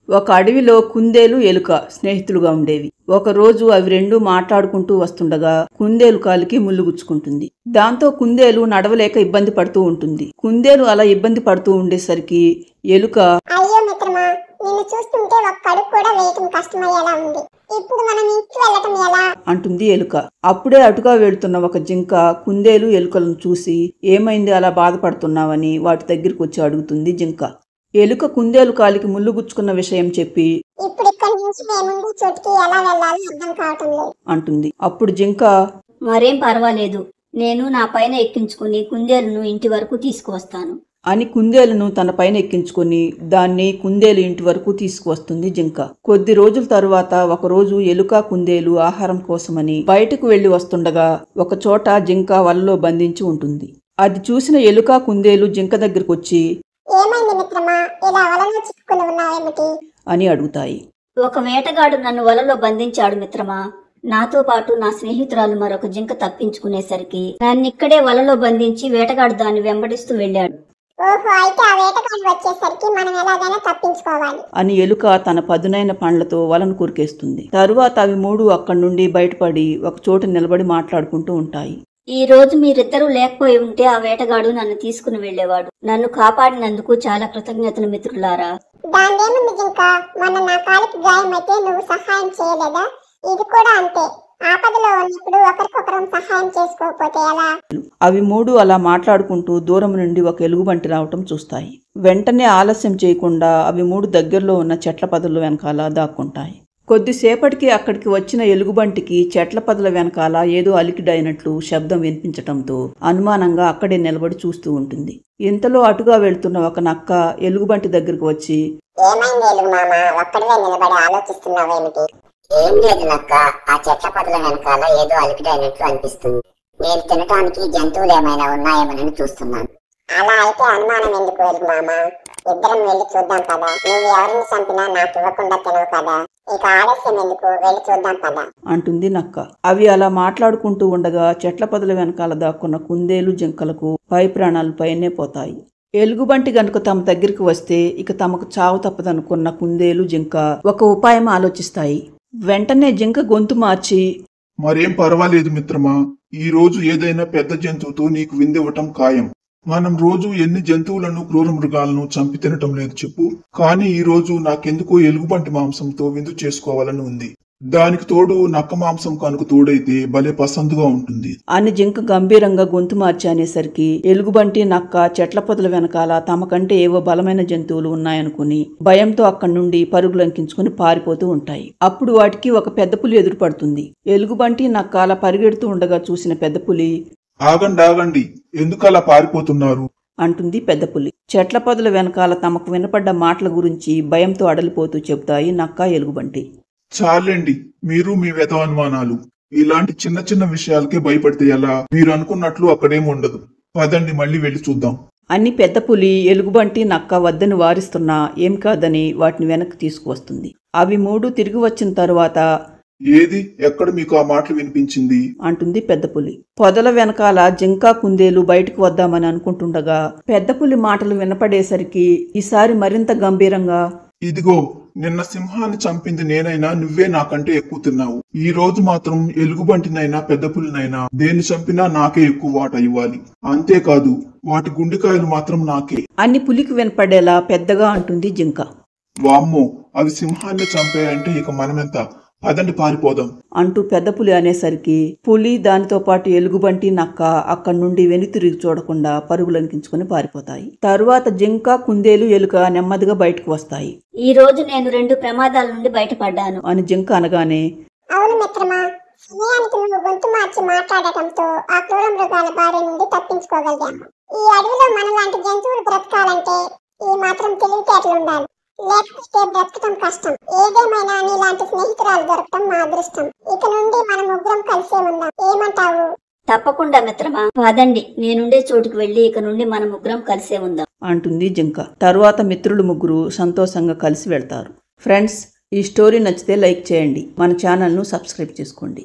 ఒక అడవిలో కుందేలు ఎలుక స్నేహితులుగా ఉండేవి. ఒకరోజు అవి రెండు మాట్లాడుకుంటూ వస్తుండగా కుందేలు కాలికి ముళ్ళు గుచ్చుకుంటుంది. దాంతో కుందేలు నడవలేక ఇబ్బంది పడుతూ ఉంటుంది. కుందేలు అలా ఇబ్బంది పడుతూ ఉండేసరికి ఎలుక, అయ్యో మిత్రమా, నిన్ను చూస్తుంటే ఒక్క అడుగు కూడా వేయటం కష్టమయ్యేలా ఉంది. ఇప్పుడు మనం ఇంటికి వెళ్ళటం ఎలా అంటుంది ఎలుక. అప్పుడే అటుగా వెళ్తున్న ఒక జింక కుందేలు ఎలుకలను చూసి ఏమైంది అలా బాధపడుతున్నావని వాటి దగ్గరికి వచ్చి అడుగుతుంది జింక. ఎలుక కుందేలు కాలికి ముళ్ళు గుచ్చుకున్న విషయం చెప్పి ఇప్పుడు ఇక్కడి నుంచి మేముండి చోటుకి ఎలా వెళ్ళాలో అర్థం కావటం లేదు అంటుంది. అప్పుడు జింక, మరేం పర్వాలేదు, నేను నా పైన ఎక్కించుకుని కుందేలును ఇంటి వరకు తీసుకువస్తాను అని కుందేలును తన పైన ఎక్కించుకుని దాన్ని కుందేలు ఇంటి వరకు తీసుకువస్తుంది జింక. కొద్ది రోజుల తరువాత ఒకరోజు ఎలుక కుందేలు ఆహారం కోసమని బయటకు వెళ్లి వస్తుండగా ఒక చోట జింక వలలో బంధించి ఉంటుంది. అది చూసిన ఎలుక కుందేలు జింక దగ్గరకు వచ్చి, ఏమైంది మిత్రమా, ఇలా వలలో చిక్కుకుని ఉన్నావేమిటి అని అడుగుతాయి. ఒక వేటగాడు నన్ను వలలో బంధించాడు మిత్రమా. నాతో పాటు నా స్నేహితురాలు మరొక జింక తప్పించుకునేసరికి నన్నిక్కడే వలలో బంధించి వేటగాడు దాన్ని వెంబడిస్తూ వెళ్ళాడు. ఓహో, అయితే ఆ వేటగాడు వచ్చేసరికి మనం ఎలాగైనా తప్పించుకోవాలి అని ఎలుక తన పదునైన పండ్లతో వలను కురికేస్తుంది. తరువాత అవి మూడు అక్కడి నుండి బయటపడి ఒక చోట నిలబడి మాట్లాడుకుంటూ ఉంటాయి. ఈ రోజు మీరిద్దరూ లేకపోయి ఉంటే ఆ వేటగాడు నన్ను తీసుకుని వెళ్లేవాడు. నన్ను కాపాడినందుకు చాలా కృతజ్ఞతలు మిత్రులారా. దానిదేముంది జింక, మొన్న నా కాలికి గాయమైతే నువ్వు సహాయం చేయలేదా? ఇది కూడా అంతే, ఆపదలో ఉన్నప్పుడు ఒకరికొకరం సహాయం చేసుకోకపోతే ఎలా? అవి మూడు అలా మాట్లాడుకుంటూ దూరం నుండి ఒక ఎలుగుబంటి రావటం చూస్తాయి. వెంటనే ఆలస్యం చేయకుండా అవి మూడు దగ్గరలో ఉన్న చెట్ల పొదల వెనకాల దాక్కుంటాయి. కొద్దిసేపటికి అక్కడికి వచ్చిన ఎలుగుబంటికి చెట్ల పొదల వెనకాల ఏదో అలికిడైనట్లు శబ్దం వినిపించటంతో అనుమానంగా అక్కడే నిలబడి చూస్తూ ఉంటుంది. ఇంతలో అటుగా వెళ్తున్న ఒక నక్క ఎలుగుబంటి దగ్గరకు వచ్చి, ఏమైంది ఎలుగు మామ, ఒక్కడివే నిలబడి ఆలోచిస్తున్నావేమిటి? ఏం లేదు నక్క, ఆ చెట్ల పొదల వెనకాల ఏదో అలికిడైనట్లు అనిపిస్తుంది. నేను తినటానికి జంతువులు ఏమైనా ఉన్నాయేమోనని చూస్తున్నాను. అలా అయితే అనుమానం ఎందుకు ఎలుగు మామ, ఇద్దరం వెళ్ళి చూద్దాం కదా. నువ్వు ఎవరిని చంపినా నాకు ఇవ్వకుండా తినవు కదా, ఇక ఆలస్యం ఎందుకు, వెళ్ళి చూద్దాం కదా అంటుంది నక్క. అవి అలా మాట్లాడుకుంటూ ఉండగా చెట్ల పొదల వెనకాల దాక్కున్న కుందేలు జింకలకు పై ప్రాణాలు పైనే పోతాయి. ఎలుగుబంటి గనుక తమ దగ్గరికి వస్తే ఇక తమకు చావు తప్పదనుకున్న కుందేలు జింక ఒక ఉపాయం ఆలోచిస్తాయి. వెంటనే జింక గొంతు మార్చి, మరేం పర్వాలేదు మిత్రమా, ఈ రోజు ఏదైనా పెద్ద జంతువుతో నీకు విందివ్వటం ఖాయం. మనం రోజు ఎన్ని జంతువులను క్రూర మృగాలను చంపి తినటం లేదు చెప్పు. కానీ ఈ రోజు నాకెందుకో ఎలుగుబంటి మాంసంతో విందు చేసుకోవాలని ఉంది. దానికి తోడు నక్క మాంసం కనుక తోడైతే భలే పసందుగా ఉంటుంది అని జింక గంభీరంగా గొంతు మార్చి అనేసరికి ఎలుగుబంటి నక్క చెట్ల పొదల వెనకాల తమకంటే ఏవో బలమైన జంతువులు ఉన్నాయనుకుని భయంతో అక్కడి నుండి పరుగులంకించుకుని పారిపోతూ ఉంటాయి. అప్పుడు వాటికి ఒక పెద్ద పులి ఎదురుపడుతుంది. ఎలుగుబంటి నక్క అలా పరిగెడుతూ ఉండగా చూసిన పెద్ద పులి, ఆగండి, ఎందుకలా పారిపోతున్నారు అంటుంది పెద్ద పులి. చెట్ల పొదల వెనకాల తమకు వినపడ్డ మాటల గురించి భయంతో అడలిపోతూ చెబుతాయి నక్క ఎలుగుబంటి. చాలండి, మీరు మీ వెధవ అనుమానాలు. ఇలాంటి చిన్న చిన్న విషయాలకే భయపడితే ఎలా? మీరు అనుకున్నట్లు అక్కడేం ఉండదు. పదండి, మళ్ళీ వెళ్ళి చూద్దాం అని పెద్ద పులి ఎలుగుబంటి నక్క వద్దని వారిస్తున్నా ఏం కాదని వాటిని వెనక్కి తీసుకువస్తుంది. అవి మూడు తిరిగి వచ్చిన తరువాత, ఏది, ఎక్కడ మీకు ఆ మాటలు వినిపించింది అంటుంది పెద్ద పులి. పొదల వెనకాల జింక కుందేలు బయటకు వద్దామని అనుకుంటుండగా పెద్ద పులి మాటలు వినపడేసరికి ఈసారి మరింత గంభీరంగా, ఇదిగో, నిన్న సింహాన్ని చంపింది నేనైనా నువ్వే నాకంటే ఎక్కువ తిన్నావు. ఈ రోజు మాత్రం ఎలుగుబంటినైనా పెద్ద పులినైనా దేన్ని చంపినా నాకే ఎక్కువ వాటా ఇవ్వాలి. అంతేకాదు వాటి గుండెకాయలు మాత్రం నాకే అని పులికి వినపడేలా పెద్దగా అంటుంది జింక. వామ్మో, అవి సింహాన్ని చంపాయంటే ఇక మనమెంత, పదండి పారిపోదాం అంటూ పెద్ద పులి అనేసరికి పులి దానితో పాటు ఎలుగుబంటి నక్క అక్కడి నుండి వెనుతిరిగి చూడకుండా పరుగులంకించుకుని పారిపోతాయి. తరువాత జింక కుందేలు ఎలుక నెమ్మదిగా బయటకు వస్తాయి. ఈ రోజు నేను 2 ప్రమాదాల నుండి బయటపడ్డాను అని జింక అనగానే, అవును మిత్రమా, సమయానికి నువ్వు గొంతు మార్చి మాట్లాడటంతో ఆ క్రూర మృగాల బారి నుండి తప్పించుకోగలిగాము. ఈ అడవిలో మనలాంటి జంతువులు బ్రతకాలంటే ఈ మాత్రం తెలివితేటలు ఉండాలి, లేకపోతే బ్రతకటం కష్టం. ఏదేమైనా నీలాంటి స్నేహితురాలు దొరకటం మా అదృష్టం. ఇక నుండి మనం ముగ్గురం కలిసే ఉందాం, ఏమంటావు? తప్పకుండా మిత్రమా, పదండి, నేనుండే చోటుకు వెళ్లి ఇక నుండి మన ముగ్గురం కలిసే ఉందాం అంటుంది జింక. తరువాత మిత్రులు ముగ్గురు సంతోషంగా కలిసి వెళ్తారు. ఫ్రెండ్స్, ఈ స్టోరీ నచ్చితే లైక్ చేయండి, మన ఛానల్ను సబ్స్క్రైబ్ చేసుకోండి.